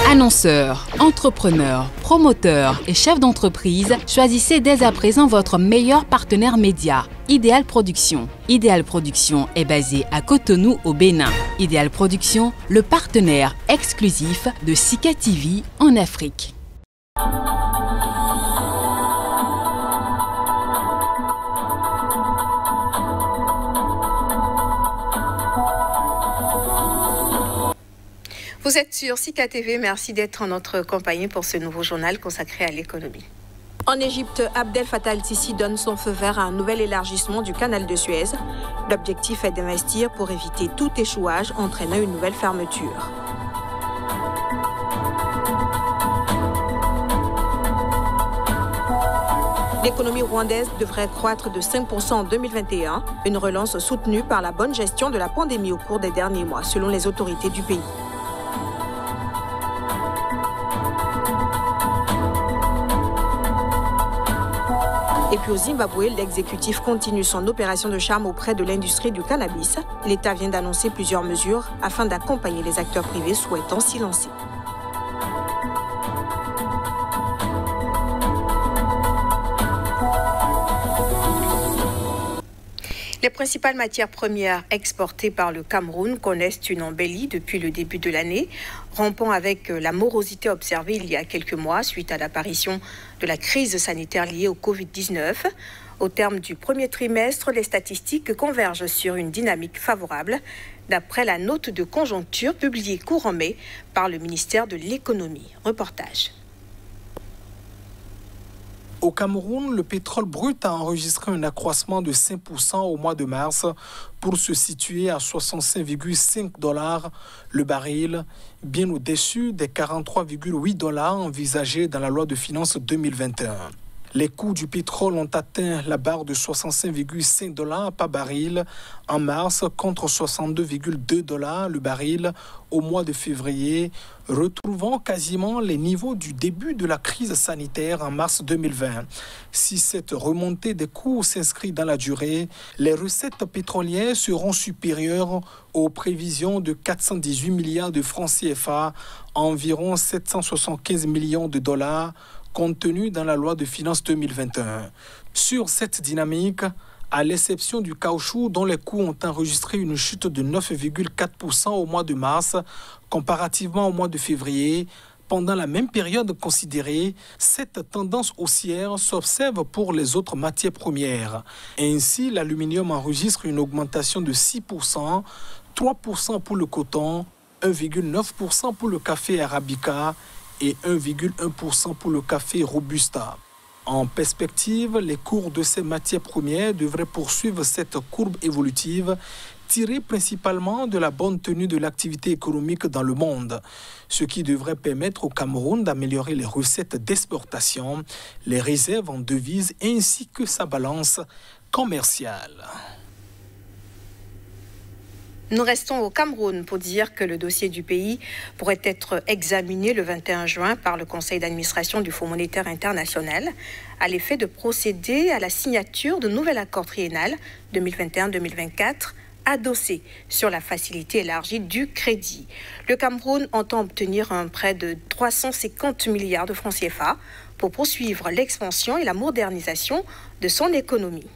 Annonceurs, entrepreneurs, promoteurs et chefs d'entreprise, choisissez dès à présent votre meilleur partenaire média, Idéal Production. Idéal Production est basé à Cotonou au Bénin. Idéal Production, le partenaire exclusif de Sika TV en Afrique. Vous êtes sur Sika TV, merci d'être en notre compagnie pour ce nouveau journal consacré à l'économie. En Égypte, Abdel Fattah el-Sisi donne son feu vert à un nouvel élargissement du canal de Suez. L'objectif est d'investir pour éviter tout échouage entraînant une nouvelle fermeture. L'économie rwandaise devrait croître de 5% en 2021, une relance soutenue par la bonne gestion de la pandémie au cours des derniers mois, selon les autorités du pays. Et puis au Zimbabwe, l'exécutif continue son opération de charme auprès de l'industrie du cannabis. L'État vient d'annoncer plusieurs mesures afin d'accompagner les acteurs privés souhaitant s'y lancer. Les principales matières premières exportées par le Cameroun connaissent une embellie depuis le début de l'année, rompant avec la morosité observée il y a quelques mois suite à l'apparition de la crise sanitaire liée au Covid-19. Au terme du premier trimestre, les statistiques convergent sur une dynamique favorable, d'après la note de conjoncture publiée courant mai par le ministère de l'Économie. Reportage. Au Cameroun, le pétrole brut a enregistré un accroissement de 5% au mois de mars pour se situer à 65,5 $ le baril, bien au-dessus des 43,8 $ envisagés dans la loi de finances 2021. Les coûts du pétrole ont atteint la barre de 65,5 $ par baril en mars contre 62,2 $ le baril au mois de février, retrouvant quasiment les niveaux du début de la crise sanitaire en mars 2020. Si cette remontée des cours s'inscrit dans la durée, les recettes pétrolières seront supérieures aux prévisions de 418 milliards de francs CFA, environ 775 millions de dollars, contenu dans la loi de finances 2021. Sur cette dynamique, à l'exception du caoutchouc dont les coûts ont enregistré une chute de 9,4% au mois de mars, comparativement au mois de février, pendant la même période considérée, cette tendance haussière s'observe pour les autres matières premières. Ainsi, l'aluminium enregistre une augmentation de 6%, 3% pour le coton, 1,9% pour le café arabica, et 1,1% pour le café Robusta. En perspective, les cours de ces matières premières devraient poursuivre cette courbe évolutive, tirée principalement de la bonne tenue de l'activité économique dans le monde, ce qui devrait permettre au Cameroun d'améliorer les recettes d'exportation, les réserves en devises ainsi que sa balance commerciale. Nous restons au Cameroun pour dire que le dossier du pays pourrait être examiné le 21 juin par le Conseil d'administration du Fonds monétaire international à l'effet de procéder à la signature de nouvel accord triennal 2021-2024 adossé sur la facilité élargie du crédit. Le Cameroun entend obtenir un prêt de 350 milliards de francs CFA pour poursuivre l'expansion et la modernisation de son économie.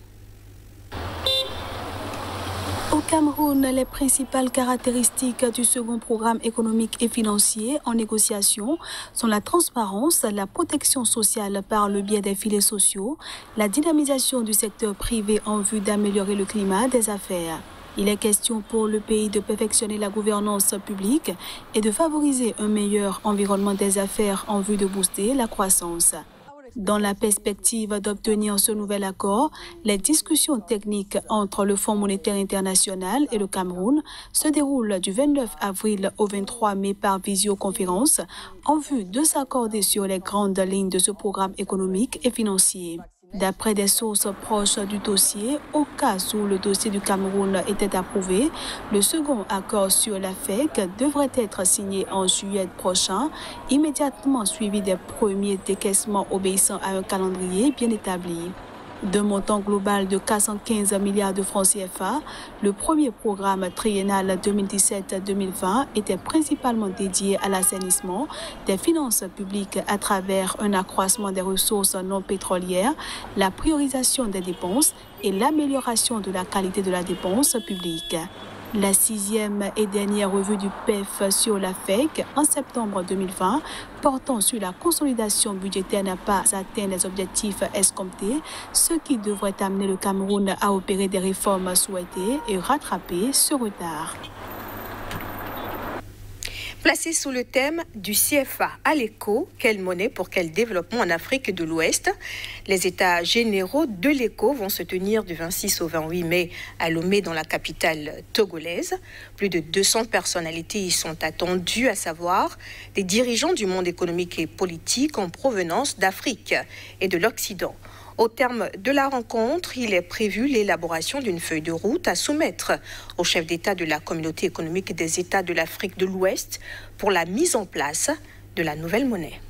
Au Cameroun, les principales caractéristiques du second programme économique et financier en négociation sont la transparence, la protection sociale par le biais des filets sociaux, la dynamisation du secteur privé en vue d'améliorer le climat des affaires. Il est question pour le pays de perfectionner la gouvernance publique et de favoriser un meilleur environnement des affaires en vue de booster la croissance. Dans la perspective d'obtenir ce nouvel accord, les discussions techniques entre le Fonds monétaire international et le Cameroun se déroulent du 29 avril au 23 mai par visioconférence en vue de s'accorder sur les grandes lignes de ce programme économique et financier. D'après des sources proches du dossier, au cas où le dossier du Cameroun était approuvé, le second accord sur la FEC devrait être signé en juillet prochain, immédiatement suivi des premiers décaissements obéissant à un calendrier bien établi. D'un montant global de 415 milliards de francs CFA, le premier programme triennal 2017-2020 était principalement dédié à l'assainissement des finances publiques à travers un accroissement des ressources non pétrolières, la priorisation des dépenses et l'amélioration de la qualité de la dépense publique. La 6e et dernière revue du PEF sur la FEC en septembre 2020, portant sur la consolidation budgétaire, n'a pas atteint les objectifs escomptés, ce qui devrait amener le Cameroun à opérer des réformes souhaitées et rattraper ce retard. Placé sous le thème du CFA à l'éco, quelle monnaie pour quel développement en Afrique de l'Ouest, les États généraux de l'éco vont se tenir du 26 au 28 mai à Lomé dans la capitale togolaise. Plus de 200 personnalités y sont attendues, à savoir des dirigeants du monde économique et politique en provenance d'Afrique et de l'Occident. Au terme de la rencontre, il est prévu l'élaboration d'une feuille de route à soumettre au chef d'État de la communauté économique des États de l'Afrique de l'Ouest pour la mise en place de la nouvelle monnaie.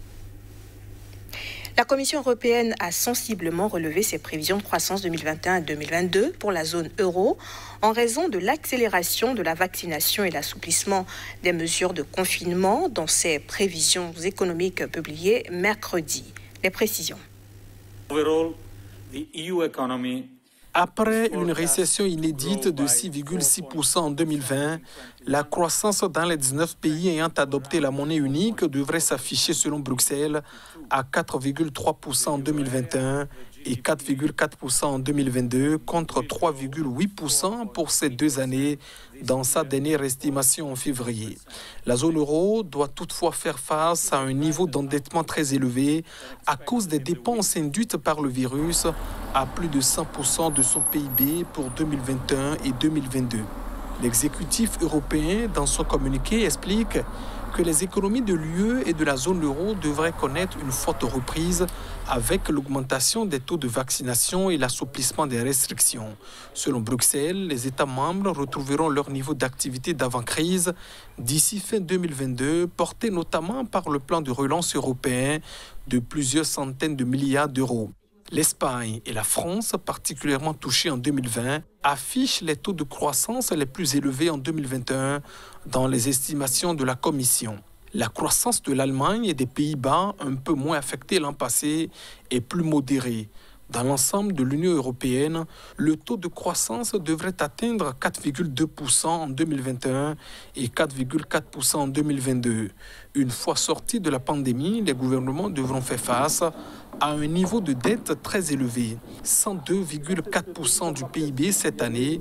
La Commission européenne a sensiblement relevé ses prévisions de croissance 2021-2022 pour la zone euro en raison de l'accélération de la vaccination et l'assouplissement des mesures de confinement dans ses prévisions économiques publiées mercredi. Les précisions. Après une récession inédite de 6,6% en 2020, la croissance dans les 19 pays ayant adopté la monnaie unique devrait s'afficher selon Bruxelles à 4,3% en 2021 et 4,4% en 2022 contre 3,8% pour ces 2 années dans sa dernière estimation en février. La zone euro doit toutefois faire face à un niveau d'endettement très élevé à cause des dépenses induites par le virus à plus de 100% de son PIB pour 2021 et 2022. L'exécutif européen, dans son communiqué, explique que les économies de l'UE et de la zone euro devraient connaître une forte reprise avec l'augmentation des taux de vaccination et l'assouplissement des restrictions. Selon Bruxelles, les États membres retrouveront leur niveau d'activité d'avant-crise d'ici fin 2022, porté notamment par le plan de relance européen de plusieurs centaines de milliards d'euros. L'Espagne et la France, particulièrement touchées en 2020, affichent les taux de croissance les plus élevés en 2021 dans les estimations de la Commission. La croissance de l'Allemagne et des Pays-Bas, un peu moins affectée l'an passé, est plus modérée. Dans l'ensemble de l'Union européenne, le taux de croissance devrait atteindre 4,2% en 2021 et 4,4% en 2022. Une fois sortis de la pandémie, les gouvernements devront faire face à un niveau de dette très élevé, 102,4% du PIB cette année,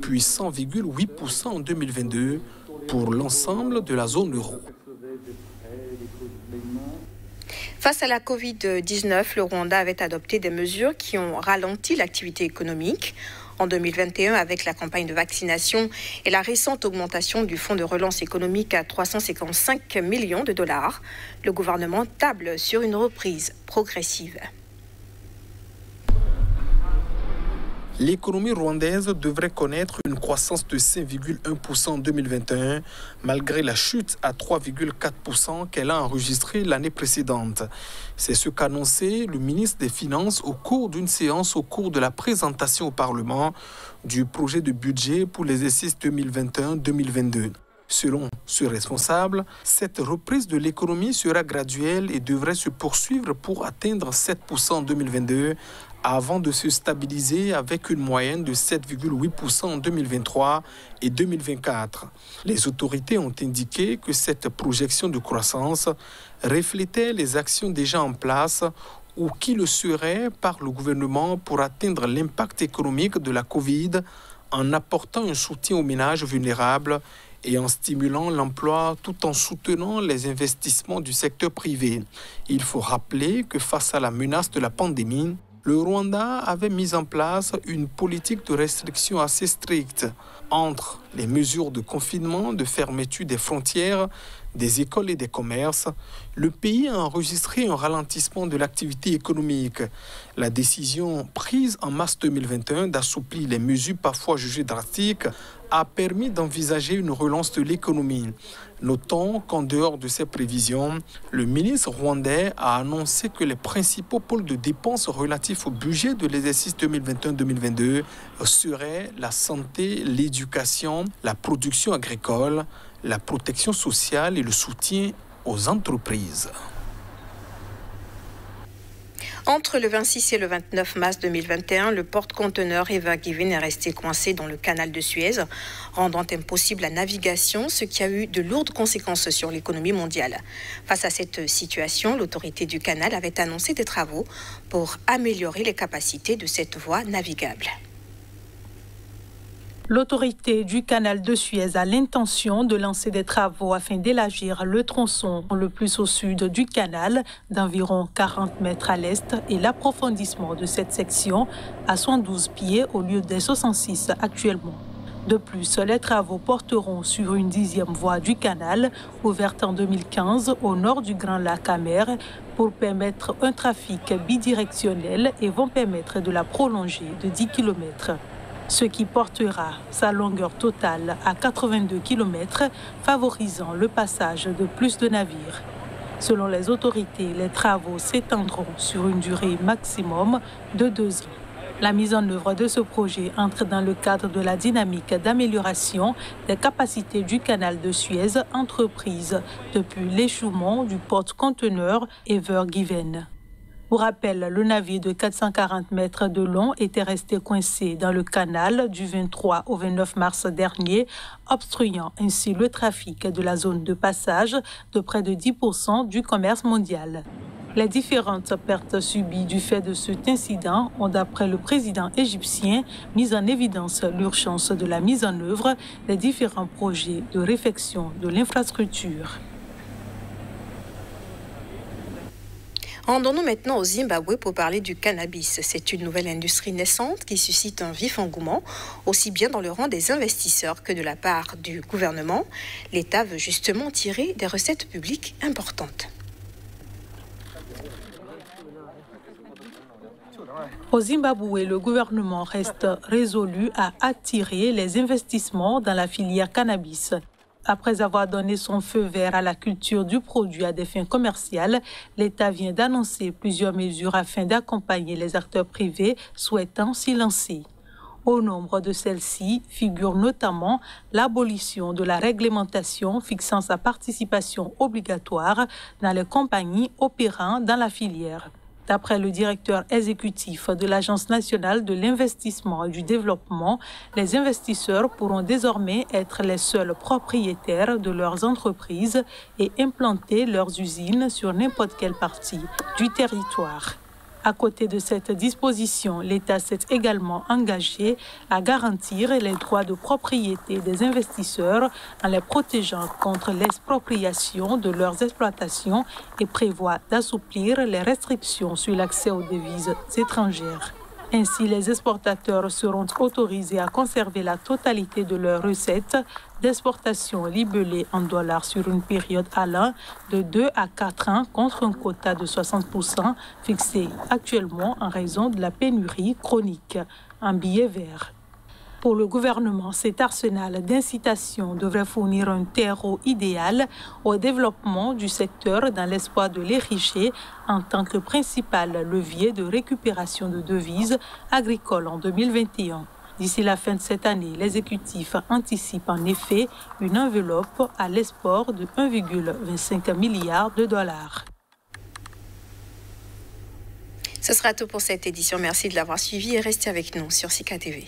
puis 100,8% en 2022 pour l'ensemble de la zone euro. Face à la Covid-19, le Rwanda avait adopté des mesures qui ont ralenti l'activité économique. En 2021, avec la campagne de vaccination et la récente augmentation du fonds de relance économique à 355 millions de dollars, le gouvernement table sur une reprise progressive. L'économie rwandaise devrait connaître une croissance de 5,1% en 2021, malgré la chute à 3,4% qu'elle a enregistrée l'année précédente. C'est ce qu'annonçait le ministre des Finances au cours d'une séance au cours de la présentation au Parlement du projet de budget pour l'exercice 2021-2022. Selon ce responsable, cette reprise de l'économie sera graduelle et devrait se poursuivre pour atteindre 7% en 2022, avant de se stabiliser avec une moyenne de 7,8% en 2023 et 2024. Les autorités ont indiqué que cette projection de croissance reflétait les actions déjà en place ou qui le seraient par le gouvernement pour atteindre l'impact économique de la Covid en apportant un soutien aux ménages vulnérables et en stimulant l'emploi tout en soutenant les investissements du secteur privé. Il faut rappeler que face à la menace de la pandémie, le Rwanda avait mis en place une politique de restriction assez stricte. Entre les mesures de confinement, de fermeture des frontières, des écoles et des commerces, le pays a enregistré un ralentissement de l'activité économique. La décision prise en mars 2021 d'assouplir les mesures parfois jugées drastiques a permis d'envisager une relance de l'économie. Notons qu'en dehors de ces prévisions, le ministre rwandais a annoncé que les principaux pôles de dépenses relatifs au budget de l'exercice 2021-2022 seraient la santé, l'éducation, la production agricole, la protection sociale et le soutien aux entreprises. Entre le 26 et le 29 mars 2021, le porte-conteneur Ever Given est resté coincé dans le canal de Suez, rendant impossible la navigation, ce qui a eu de lourdes conséquences sur l'économie mondiale. Face à cette situation, l'autorité du canal avait annoncé des travaux pour améliorer les capacités de cette voie navigable. L'autorité du canal de Suez a l'intention de lancer des travaux afin d'élargir le tronçon le plus au sud du canal d'environ 40 mètres à l'est et l'approfondissement de cette section à 112 pieds au lieu des 66 actuellement. De plus, les travaux porteront sur une 10e voie du canal, ouverte en 2015 au nord du Grand Lac Amer, pour permettre un trafic bidirectionnel et vont permettre de la prolonger de 10 km. Ce qui portera sa longueur totale à 82 km, favorisant le passage de plus de navires. Selon les autorités, les travaux s'étendront sur une durée maximum de 2 ans. La mise en œuvre de ce projet entre dans le cadre de la dynamique d'amélioration des capacités du canal de Suez entreprise depuis l'échouement du porte-conteneur Ever Given. Pour rappel, le navire de 440 mètres de long était resté coincé dans le canal du 23 au 29 mars dernier, obstruant ainsi le trafic de la zone de passage de près de 10% du commerce mondial. Les différentes pertes subies du fait de cet incident ont, d'après le président égyptien, mis en évidence l'urgence de la mise en œuvre des différents projets de réfection de l'infrastructure. Rendons-nous maintenant au Zimbabwe pour parler du cannabis. C'est une nouvelle industrie naissante qui suscite un vif engouement, aussi bien dans le rang des investisseurs que de la part du gouvernement. L'État veut justement tirer des recettes publiques importantes. Au Zimbabwe, le gouvernement reste résolu à attirer les investissements dans la filière cannabis. Après avoir donné son feu vert à la culture du produit à des fins commerciales, l'État vient d'annoncer plusieurs mesures afin d'accompagner les acteurs privés souhaitant s'y lancer. Au nombre de celles-ci figure notamment l'abolition de la réglementation fixant sa participation obligatoire dans les compagnies opérant dans la filière. D'après le directeur exécutif de l'Agence nationale de l'investissement et du développement, les investisseurs pourront désormais être les seuls propriétaires de leurs entreprises et implanter leurs usines sur n'importe quelle partie du territoire. À côté de cette disposition, l'État s'est également engagé à garantir les droits de propriété des investisseurs en les protégeant contre l'expropriation de leurs exploitations et prévoit d'assouplir les restrictions sur l'accès aux devises étrangères. Ainsi, les exportateurs seront autorisés à conserver la totalité de leurs recettes d'exportation libellées en dollars sur une période allant de 2 à 4 ans contre un quota de 60% fixé actuellement en raison de la pénurie chronique en billets verts. Pour le gouvernement, cet arsenal d'incitation devrait fournir un terreau idéal au développement du secteur dans l'espoir de l'ériger en tant que principal levier de récupération de devises agricoles en 2021. D'ici la fin de cette année, l'exécutif anticipe en effet une enveloppe à l'export de 1,25 milliard de dollars. Ce sera tout pour cette édition. Merci de l'avoir suivi et restez avec nous sur Sika TV.